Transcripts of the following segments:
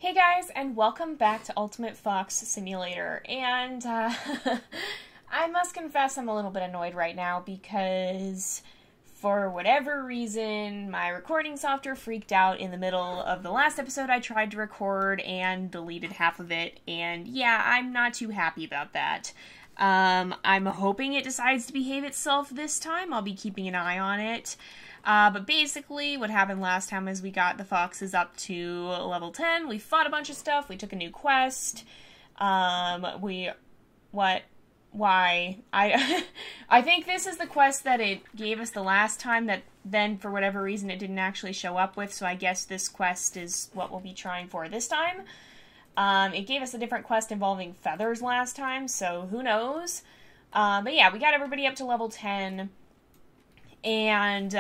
Hey guys, and welcome back to Ultimate Fox Simulator, and I must confess I'm a little bit annoyed right now because for whatever reason my recording software freaked out in the middle of the last episode I tried to record and deleted half of it, and yeah, I'm not too happy about that. I'm hoping it decides to behave itself this time. I'll be keeping an eye on it. But basically, what happened last time is we got the foxes up to level 10, we fought a bunch of stuff, we took a new quest, why? I think this is the quest that it gave us the last time that then, for whatever reason, it didn't actually show up with, so I guess this quest is what we'll be trying for this time. It gave us a different quest involving feathers last time, so who knows? But yeah, we got everybody up to level 10. And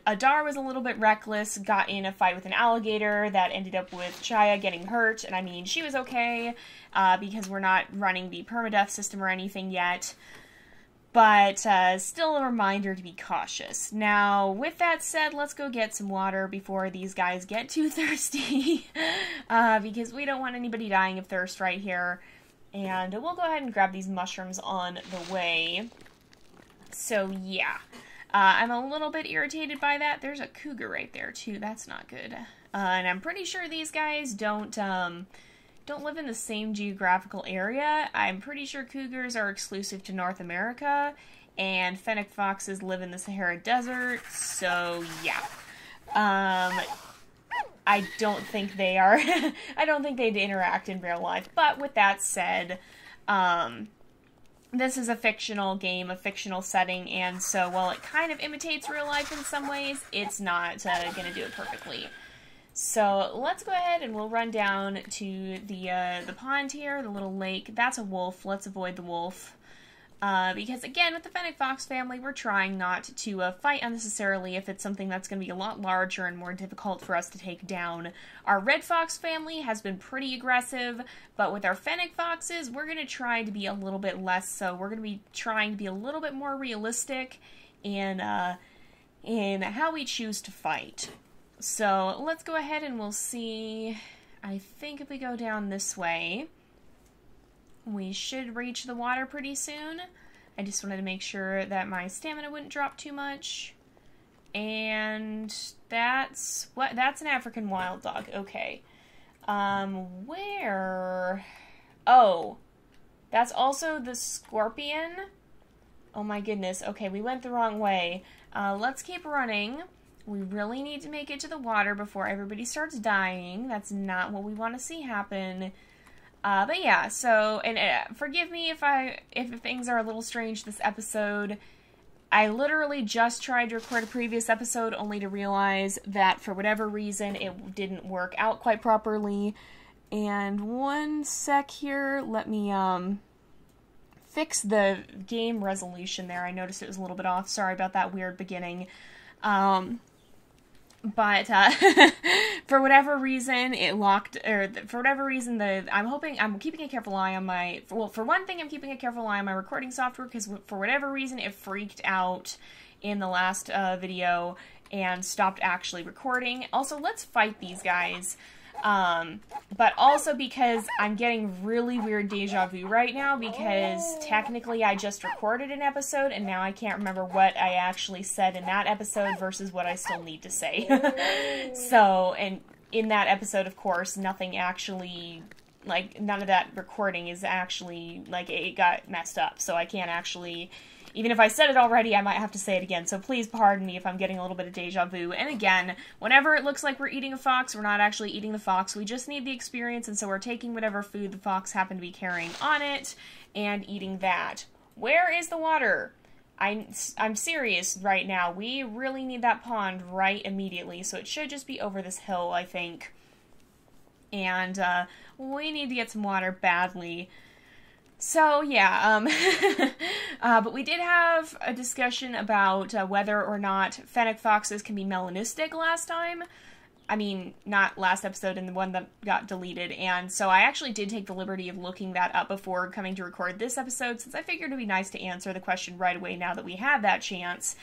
Adar was a little bit reckless, got in a fight with an alligator that ended up with Chaya getting hurt, and I mean, she was okay, because we're not running the permadeath system or anything yet, but still a reminder to be cautious. Now, with that said, let's go get some water before these guys get too thirsty, because we don't want anybody dying of thirst right here, and we'll go ahead and grab these mushrooms on the way. So, yeah. I'm a little bit irritated by that. There's a cougar right there, too. That's not good. And I'm pretty sure these guys don't live in the same geographical area. I'm pretty sure cougars are exclusive to North America, and Fennec foxes live in the Sahara Desert, so yeah. I don't think they are, I don't think they'd interact in real life, but with that said, this is a fictional game, a fictional setting, and so while it kind of imitates real life in some ways, it's not going to do it perfectly. So let's go ahead and we'll run down to the pond here, the little lake. That's a wolf. Let's avoid the wolf. Because again, with the Fennec fox family, we're trying not to fight unnecessarily if it's something that's going to be a lot larger and more difficult for us to take down. Our red fox family has been pretty aggressive, but with our Fennec foxes, we're going to try to be a little bit less so. We're going to be trying to be a little bit more realistic in how we choose to fight. So let's go ahead and we'll see. I think if we go down this way, we should reach the water pretty soon. I just wanted to make sure that my stamina wouldn't drop too much. And that's an African wild dog. Okay. Where? Oh, that's also the scorpion. Oh my goodness. Okay, we went the wrong way. Let's keep running. We really need to make it to the water before everybody starts dying. That's not what we want to see happen. But yeah, so, and forgive me if things are a little strange this episode. I literally just tried to record a previous episode only to realize that for whatever reason it didn't work out quite properly. And one sec here, let me fix the game resolution there. I noticed it was a little bit off. Sorry about that weird beginning. But, for whatever reason, it locked, or for whatever reason, I'm keeping a careful eye on for one thing, I'm keeping a careful eye on my recording software, because for whatever reason, it freaked out in the last, video, and stopped actually recording. Also, let's fight these guys. But also because I'm getting really weird deja vu right now, because technically I just recorded an episode and now I can't remember what I actually said in that episode versus what I still need to say. So, and in that episode, of course, nothing actually, like, none of that recording is actually, like, it got messed up, so I can't actually, even if I said it already, I might have to say it again, so please pardon me if I'm getting a little bit of deja vu. And again, whenever it looks like we're eating a fox, we're not actually eating the fox, we just need the experience, and so we're taking whatever food the fox happened to be carrying on it, and eating that. Where is the water? I'm serious right now, we really need that pond right immediately, so it should just be over this hill, I think. And, we need to get some water badly. So, yeah, but we did have a discussion about whether or not Fennec foxes can be melanistic last time. I mean, not last episode, and the one that got deleted, and so I actually did take the liberty of looking that up before coming to record this episode, since I figured it would be nice to answer the question right away now that we had that chance.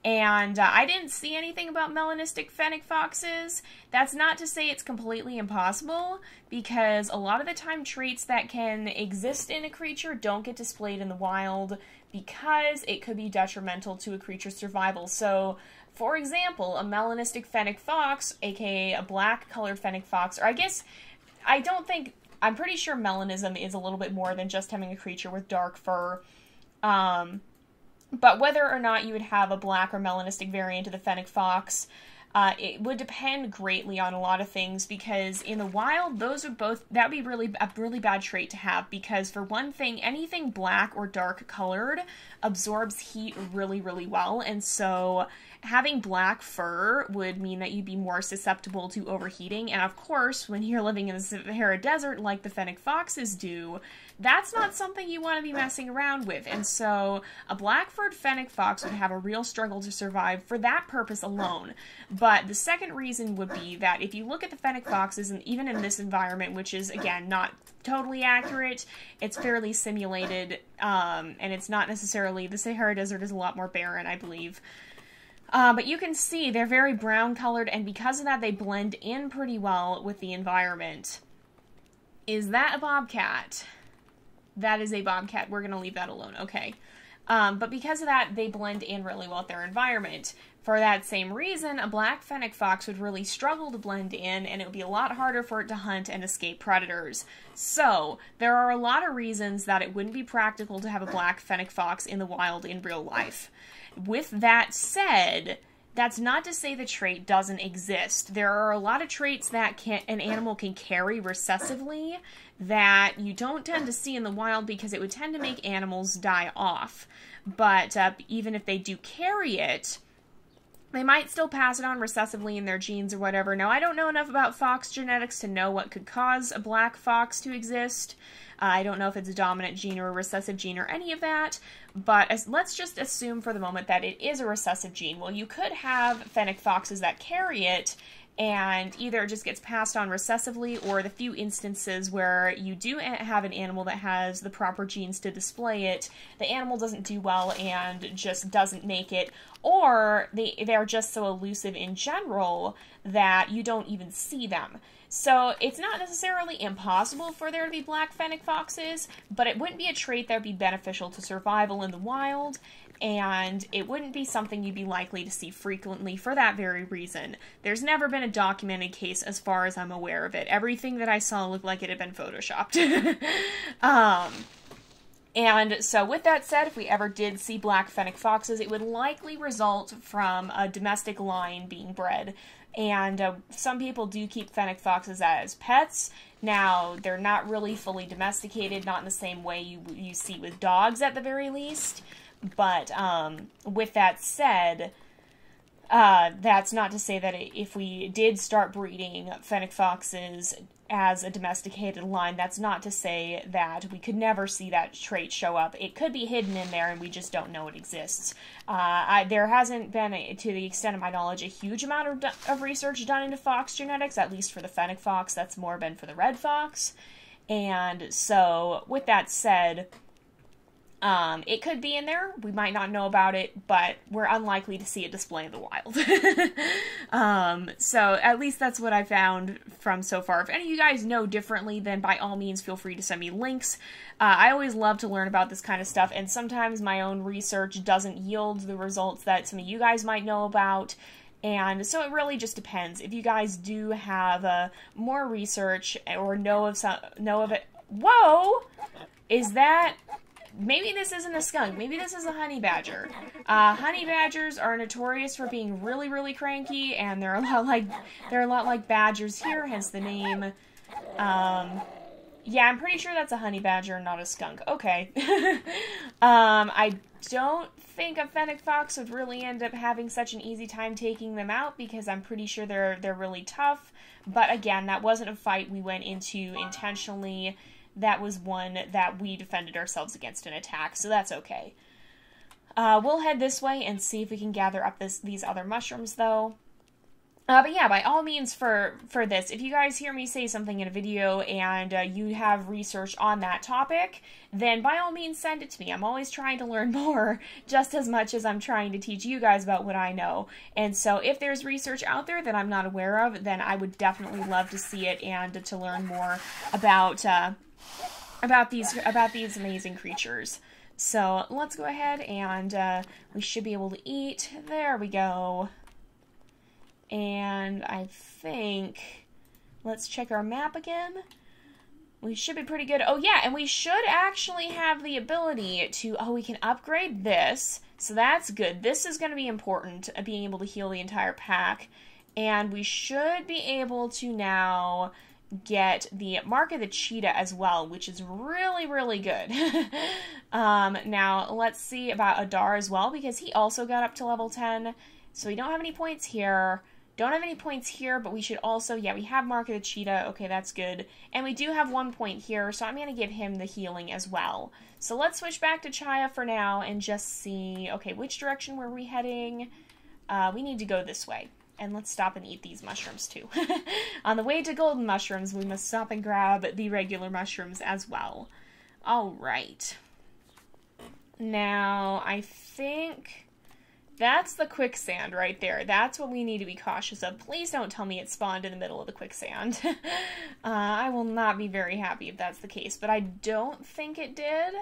And I didn't see anything about melanistic fennec foxes. That's not to say it's completely impossible, because a lot of the time traits that can exist in a creature don't get displayed in the wild because it could be detrimental to a creature's survival. So, for example, a melanistic fennec fox, aka a black-colored fennec fox, or I guess, I'm pretty sure melanism is a little bit more than just having a creature with dark fur. But whether or not you would have a black or melanistic variant of the fennec fox, it would depend greatly on a lot of things, because in the wild, that would be a really bad trait to have, because for one thing, anything black or dark colored absorbs heat really, really well, and so having black fur would mean that you'd be more susceptible to overheating, and of course, when you're living in the Sahara Desert like the fennec foxes do, that's not something you want to be messing around with, and so a black-furred fennec fox would have a real struggle to survive for that purpose alone. But the second reason would be that if you look at the fennec foxes, and even in this environment, which is, again, not totally accurate, it's fairly simulated, and it's not necessarily, the Sahara Desert is a lot more barren, I believe. But you can see they're very brown colored, and because of that, they blend in pretty well with the environment. Is that a bobcat? That is a bobcat. We're going to leave that alone. Okay. But because of that, they blend in really well with their environment. For that same reason, a black fennec fox would really struggle to blend in, and it would be a lot harder for it to hunt and escape predators. So, there are a lot of reasons that it wouldn't be practical to have a black fennec fox in the wild in real life. With that said, that's not to say the trait doesn't exist. There are a lot of traits that an animal can carry recessively that you don't tend to see in the wild because it would tend to make animals die off. But even if they do carry it, they might still pass it on recessively in their genes or whatever. Now, I don't know enough about fox genetics to know what could cause a black fox to exist. I don't know if it's a dominant gene or a recessive gene or any of that, but let's just assume for the moment that it is a recessive gene. Well, you could have fennec foxes that carry it, and either it just gets passed on recessively, or the few instances where you do have an animal that has the proper genes to display it, the animal doesn't do well and just doesn't make it, or they're just so elusive in general that you don't even see them. So it's not necessarily impossible for there to be black fennec foxes, but it wouldn't be a trait that would be beneficial to survival in the wild, and it wouldn't be something you'd be likely to see frequently for that very reason. There's never been a documented case as far as I'm aware of it. Everything that I saw looked like it had been photoshopped. And so with that said, if we ever did see black fennec foxes, it would likely result from a domestic line being bred. And some people do keep fennec foxes as pets. Now, they're not really fully domesticated, not in the same way you see with dogs at the very least. But with that said, that's not to say that if we did start breeding fennec foxes as a domesticated line, that's not to say that we could never see that trait show up. It could be hidden in there and we just don't know it exists. There hasn't been, to the extent of my knowledge, a huge amount of research done into fox genetics, at least for the fennec fox. That's more been for the red fox. And so, with that said, it could be in there. We might not know about it, but we're unlikely to see it display in the wild. So at least that's what I found from so far. If any of you guys know differently, then by all means feel free to send me links. I always love to learn about this kind of stuff, and sometimes my own research doesn't yield the results that some of you guys might know about. And so it really just depends. If you guys do have more research or know of it. Whoa! Is that... Maybe this isn't a skunk. Maybe this is a honey badger. Honey badgers are notorious for being really, really cranky, and they're a lot like badgers here, hence the name. Yeah, I'm pretty sure that's a honey badger, not a skunk. Okay. I don't think a fennec fox would really end up having such an easy time taking them out, because I'm pretty sure they're really tough. But again, that wasn't a fight we went into intentionally. That was one that we defended ourselves against an attack, so that's okay. We'll head this way and see if we can gather up these other mushrooms, though. But yeah, by all means for this, if you guys hear me say something in a video and you have research on that topic, then by all means send it to me. I'm always trying to learn more, just as much as I'm trying to teach you guys about what I know. And so if there's research out there that I'm not aware of, then I would definitely love to see it and to learn more about these amazing creatures. So let's go ahead and we should be able to eat. There we go. And I think, let's check our map again. We should be pretty good. Oh yeah, and we should actually have the ability to, we can upgrade this. So that's good. This is going to be important, being able to heal the entire pack. And we should be able to now get the Mark of the Cheetah as well, which is really, really good. Now, let's see about Adar as well, because he also got up to level 10. So we don't have any points here. Don't have any points here, but we should also, yeah, we have Mark of the Cheetah. Okay, that's good. And we do have 1 point here, so I'm going to give him the healing as well. So let's switch back to Chaya for now and just see, okay, which direction were we heading? We need to go this way. And let's stop and eat these mushrooms too. On the way to golden mushrooms, we must stop and grab the regular mushrooms as well. All right. Now, I think that's the quicksand right there. That's what we need to be cautious of. Please don't tell me it spawned in the middle of the quicksand. I will not be very happy if that's the case, but I don't think it did.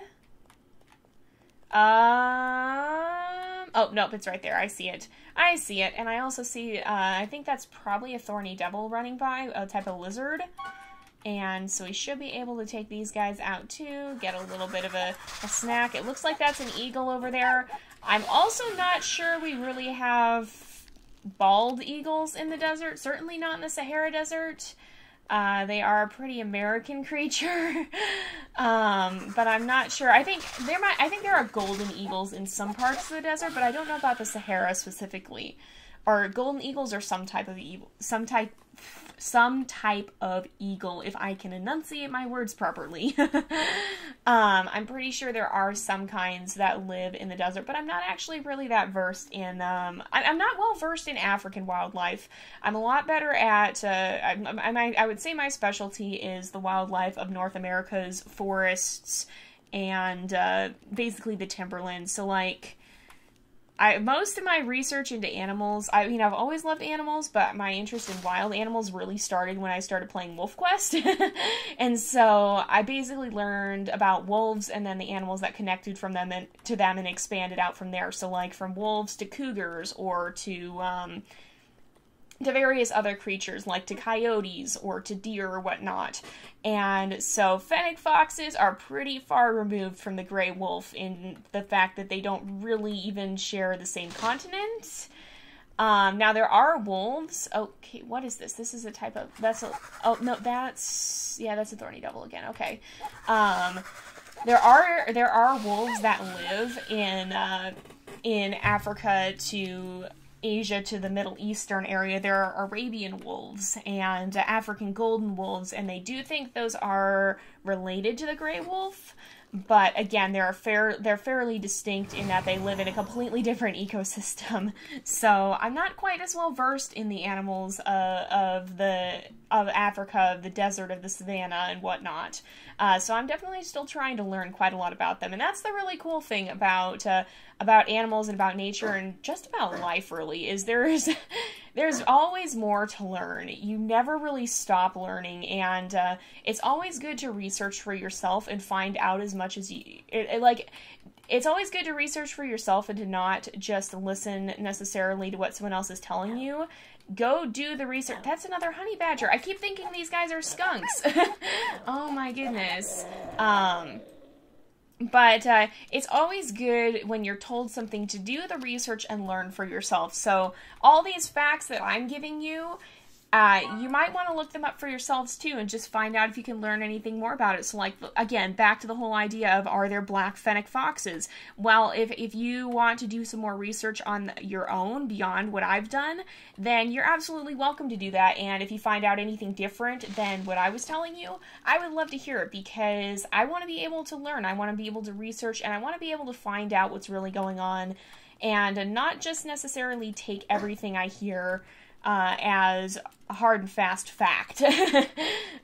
Oh, nope, it's right there. I see it. I see it, and I also see, I think that's probably a thorny devil running by, a type of lizard. And so we should be able to take these guys out too, get a little bit of a snack. It looks like that's an eagle over there. I'm also not sure we really have bald eagles in the desert, certainly not in the Sahara Desert. They are a pretty American creature, but I'm not sure. I think there are golden eagles in some parts of the desert, but I don't know about the Sahara specifically. Or golden eagles are some type of eagle, if I can enunciate my words properly. I'm pretty sure there are some kinds that live in the desert, but I'm not actually really that versed in, I'm not well versed in African wildlife. I'm a lot better at, I would say my specialty is the wildlife of North America's forests and basically the timberland. So like, most of my research into animals, I've always loved animals, but my interest in wild animals really started when I started playing Wolf Quest. And so I basically learned about wolves and then the animals that connected from them to them and expanded out from there. So like from wolves to cougars or to various other creatures, like to coyotes or to deer or whatnot. And so Fennec foxes are pretty far removed from the gray wolf in the fact that they don't really even share the same continent. Now there are wolves. Okay, what is this? This is a type of, oh no, that's a thorny devil again. Okay. There are wolves that live in Africa to Asia to the Middle Eastern area. There are Arabian wolves and African golden wolves, and they do think those are related to the gray wolf. But again, they're fairly distinct in that they live in a completely different ecosystem. So I'm not quite as well versed in the animals of Africa, of the desert, of the savannah, and whatnot. So I'm definitely still trying to learn quite a lot about them, and that's the really cool thing about animals and about nature and just about life. Really, is there's always more to learn. You never really stop learning, and it's always good to research for yourself and find out as much as you it's always good to research for yourself and to not just listen necessarily to what someone else is telling you. Go do the research. That's another honey badger. I keep thinking these guys are skunks. Oh my goodness. But it's always good when you're told something to do the research and learn for yourself. So all these facts that I'm giving you, you might want to look them up for yourselves too and just find out if you can learn anything more about it. So like, again, back to the whole idea of, are there black Fennec foxes? Well, if you want to do some more research on your own beyond what I've done, then you're absolutely welcome to do that. And if you find out anything different than what I was telling you, I would love to hear it, because I want to be able to learn. I want to be able to research, and I want to be able to find out what's really going on and not just necessarily take everything I hear as a hard and fast fact.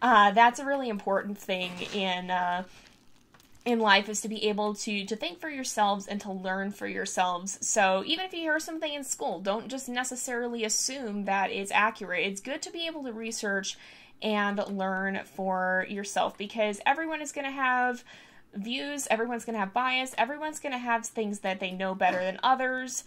That's a really important thing in life, is to be able to think for yourselves and to learn for yourselves. So even if you hear something in school, don't just necessarily assume that it's accurate. It's good to be able to research and learn for yourself, because everyone is going to have views, everyone's going to have bias, everyone's going to have things that they know better than others.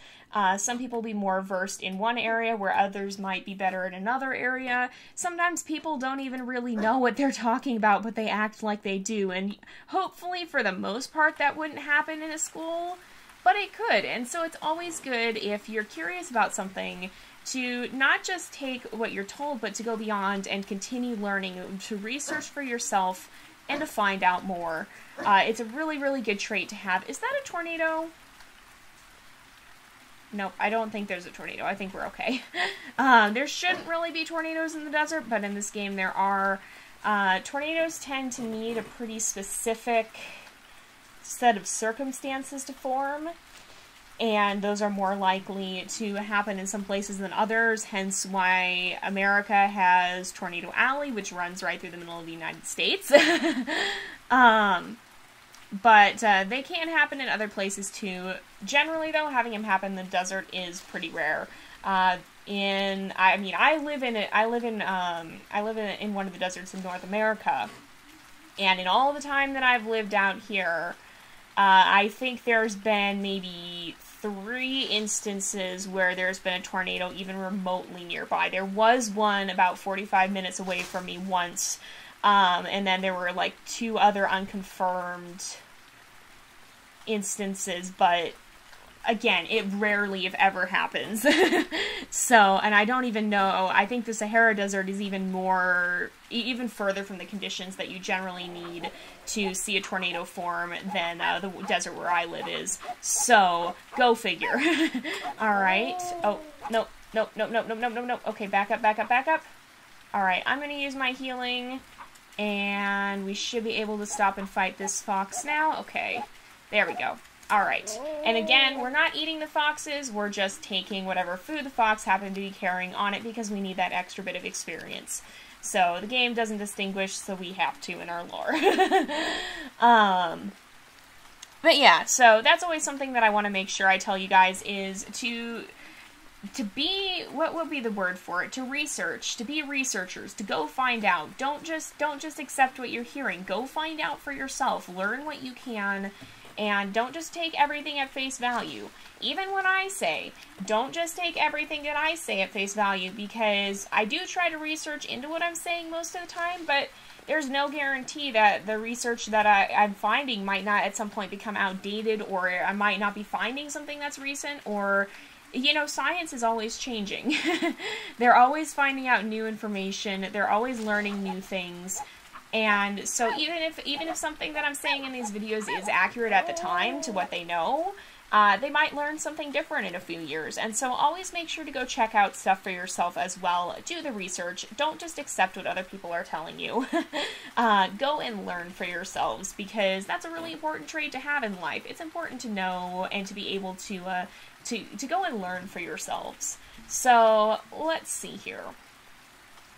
Some people will be more versed in one area where others might be better in another area. Sometimes people don't even really know what they're talking about, but they act like they do, and hopefully for the most part that wouldn't happen in a school, but it could. And so it's always good, if you're curious about something, to not just take what you're told, but to go beyond and continue learning, to research for yourself and to find out more. It's a really, really good trait to have. Is that a tornado? Nope, I don't think there's a tornado. I think we're okay. There shouldn't really be tornadoes in the desert, but in this game there are. Tornadoes tend to need a pretty specific set of circumstances to form, and those are more likely to happen in some places than others, hence why America has Tornado Alley, which runs right through the middle of the United States. But they can happen in other places too. Generally, though, having them happen in the desert is pretty rare. I live in one of the deserts in North America, and in all the time that I've lived out here, I think there's been maybe 3 instances where there's been a tornado even remotely nearby. There was one about 45 minutes away from me once, and then there were like 2 other unconfirmed instances, but again, it rarely, if ever, happens. So, and I don't even know, I think the Sahara Desert is even further from the conditions that you generally need to see a tornado form than the desert where I live is. So, go figure. Alright. Oh, no. Okay, back up. Alright, I'm gonna use my healing, and we should be able to stop and fight this fox now. Okay, there we go. Alright, and again, we're not eating the foxes, we're just taking whatever food the fox happened to be carrying on it, because we need that extra bit of experience. So, the game doesn't distinguish, so we have to in our lore. But yeah, so that's always something that I want to make sure I tell you guys, is to be, what would be the word for it? To research, to be researchers, to go find out. Don't just accept what you're hearing. Go find out for yourself. Learn what you can. And don't just take everything at face value. Even what I say, don't just take everything that I say at face value, because I do try to research into what I'm saying most of the time, but there's no guarantee that the research that I'm finding might not at some point become outdated, or I might not be finding something that's recent, or, you know, science is always changing. They're always finding out new information, they're always learning new things. And so even if something that I'm saying in these videos is accurate at the time to what they know, they might learn something different in a few years. And so always make sure to go check out stuff for yourself as well. Do the research. Don't just accept what other people are telling you. Go and learn for yourselves, because that's a really important trait to have in life. It's important to know and to be able to go and learn for yourselves. So let's see here.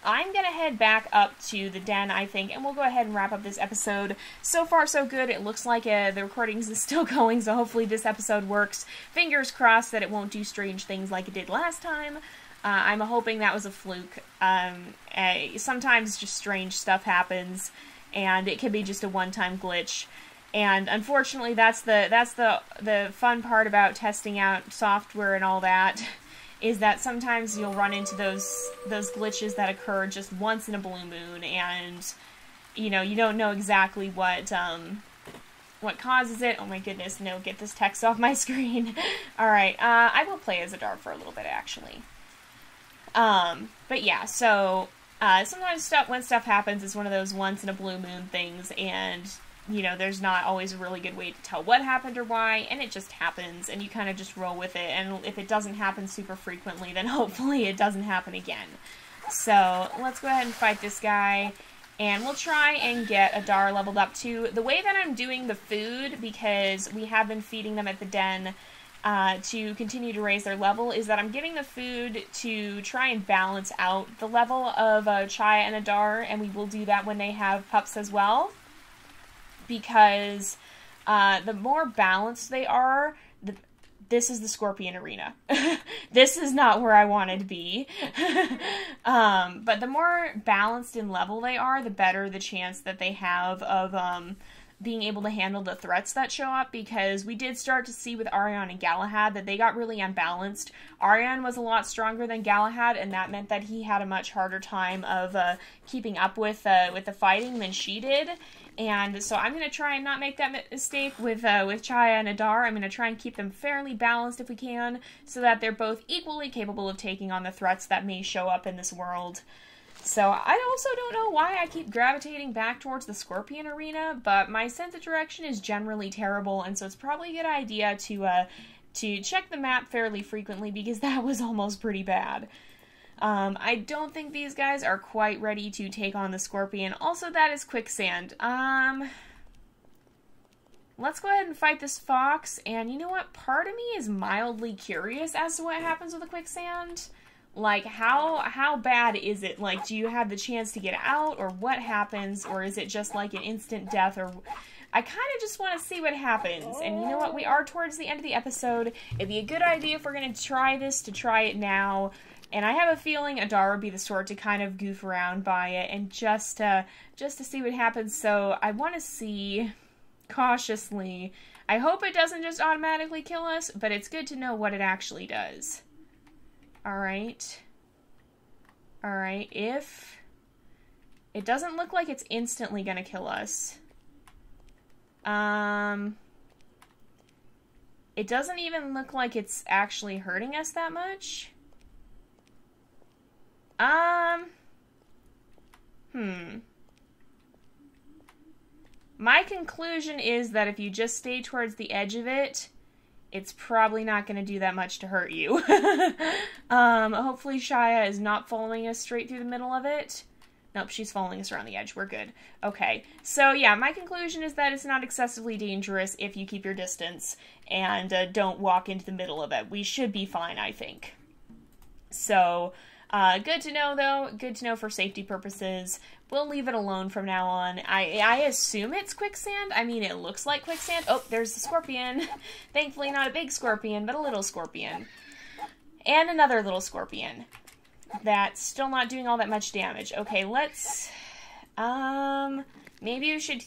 I'm going to head back up to the den, I think, and we'll go ahead and wrap up this episode. So far, so good. It looks like the recordings is still going, so hopefully this episode works. Fingers crossed that it won't do strange things like it did last time. I'm hoping that was a fluke. Sometimes just strange stuff happens, and it can be just a one-time glitch. And unfortunately, that's the fun part about testing out software and all that, is that sometimes you'll run into those glitches that occur just once in a blue moon, and you know, you don't know exactly what causes it. Oh my goodness, no, get this text off my screen. Alright, I will play as a dart for a little bit, actually. But yeah, so sometimes when stuff happens, it's one of those once in a blue moon things, and you know, there's not always a really good way to tell what happened or why, and it just happens, and you kind of just roll with it, and if it doesn't happen super frequently, then hopefully it doesn't happen again. So, let's go ahead and fight this guy, and we'll try and get Adar leveled up too. The way that I'm doing the food, because we have been feeding them at the den, to continue to raise their level is that I'm giving the food to try and balance out the level of Chaya and Adar, and we will do that when they have pups as well. Because the more balanced they are, this is the scorpion arena. This is not where I wanted to be. But the more balanced in level they are, the better the chance that they have of being able to handle the threats that show up, because we did start to see with Ariane and Galahad that they got really unbalanced. Ariane was a lot stronger than Galahad, and that meant that he had a much harder time of keeping up with the fighting than she did. And so I'm going to try and not make that mistake with Chaya and Adar. I'm going to try and keep them fairly balanced if we can, so that they're both equally capable of taking on the threats that may show up in this world. So I also don't know why I keep gravitating back towards the Scorpion arena, but my sense of direction is generally terrible, and so it's probably a good idea to check the map fairly frequently, because that was almost pretty bad. I don't think these guys are quite ready to take on the Scorpion. Also, that is quicksand. Let's go ahead and fight this fox, and you know what? Part of me is mildly curious as to what happens with the quicksand. Like, how bad is it? Like, do you have the chance to get out, or what happens, or is it just like an instant death, or... I kind of just want to see what happens, and you know what? We are towards the end of the episode. It'd be a good idea if we're going to try this, to try it now, and I have a feeling Adar would be the sort to kind of goof around by it, and just to see what happens, so I want to see, cautiously. I hope it doesn't just automatically kill us, but it's good to know what it actually does. Alright. Alright, if... It doesn't look like it's instantly gonna kill us. It doesn't even look like it's actually hurting us that much. My conclusion is that if you just stay towards the edge of it, it's probably not going to do that much to hurt you. Hopefully Chaya is not following us straight through the middle of it. Nope, she's following us around the edge. We're good. Okay, so yeah, my conclusion is that it's not excessively dangerous if you keep your distance and don't walk into the middle of it. We should be fine, I think. So, good to know, though. Good to know for safety purposes. We'll leave it alone from now on. I assume it's quicksand. I mean, it looks like quicksand. Oh, there's the scorpion. Thankfully, not a big scorpion, but a little scorpion. And another little scorpion. That's still not doing all that much damage. Okay, let's... maybe you should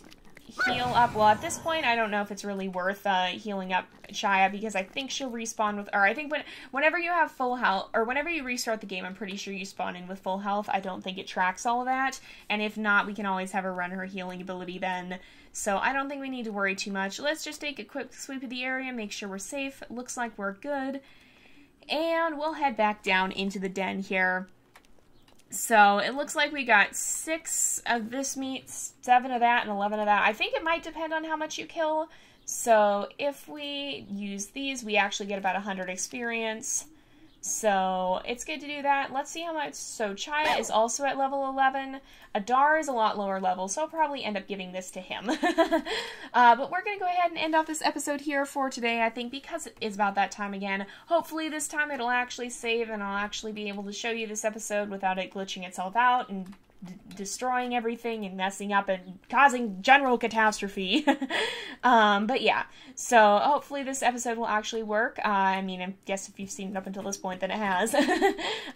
heal up. Well, at this point, I don't know if it's really worth healing up Chaya, because I think she'll respawn with... Or I think whenever you have full health, or whenever you restart the game, I'm pretty sure you spawn in with full health. I don't think it tracks all of that. And if not, we can always have her run her healing ability then. So I don't think we need to worry too much. Let's just take a quick sweep of the area, make sure we're safe. Looks like we're good. And we'll head back down into the den here. So it looks like we got 6 of this meat, 7 of that, and 11 of that. I think it might depend on how much you kill. So if we use these, we actually get about 100 experience. So it's good to do that. Let's see how much. So Chaya is also at level 11. Adar is a lot lower level, so I'll probably end up giving this to him. But we're going to go ahead and end off this episode here for today, I think, because it is about that time again. Hopefully this time it'll actually save, and I'll actually be able to show you this episode without it glitching itself out and destroying everything and messing up and causing general catastrophe. But yeah, so hopefully this episode will actually work. I mean, I guess if you've seen it up until this point, then it has.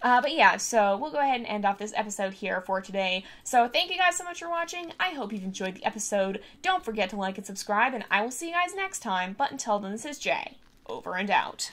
But yeah, so we'll go ahead and end off this episode here for today. So thank you guys so much for watching. I hope you've enjoyed the episode. Don't forget to like and subscribe, and I will see you guys next time. But until then, this is Jay. Over and out.